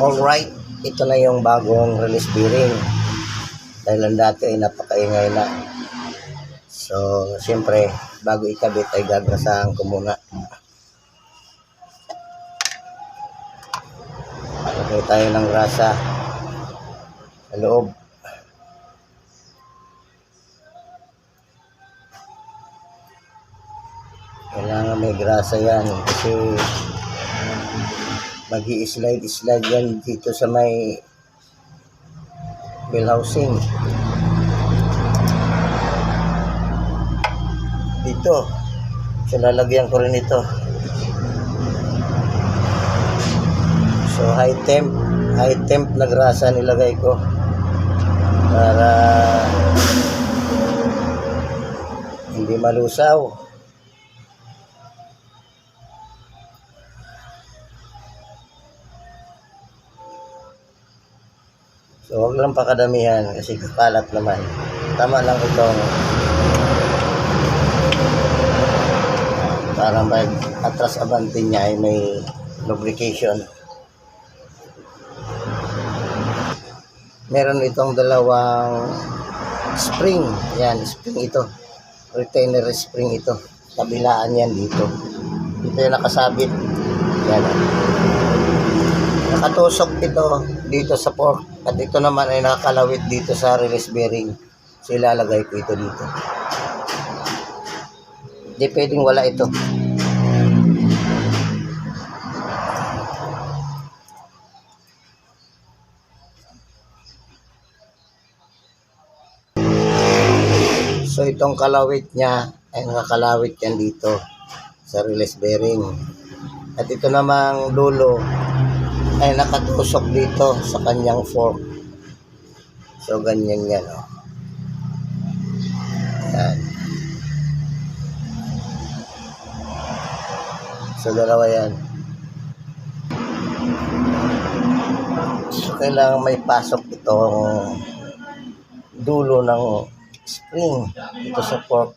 Alright, ito na yung bagong release bearing. Dahil ang dati ay napakaingay na. So, siyempre, bago ikabit ay gagrasahan ko muna. Lagay tayo ng grasa sa loob. Kailangan may grasa yan kasi mag-i-slide yan dito sa may wheel housing. Dito. So, lalagyan ko rin ito. So, high temp na grasa nilagay ko para hindi malusaw. So, huwag lang pakadamihan kasi kakalat naman. Tama lang itong para mag-atras abante niya ay may lubrication. Meron itong dalawang spring. Yan, spring ito. Retainer spring ito. Kabilaan yan dito. Ito yung nakasabit. Yan. Nakatusok ito dito sa fork. At ito naman ay nakakalawit dito sa release bearing. So, ilalagay ko ito dito. Hindi pwedeng wala ito. So, itong kalawit niya ay nakakalawit yan dito sa release bearing. At ito namang dulo ay nakatusok dito sa kanyang fork. So, ganyan yan. Oh. Yan. So, dalawa yan. So, kailangan may pasok itong dulo ng spring dito sa fork.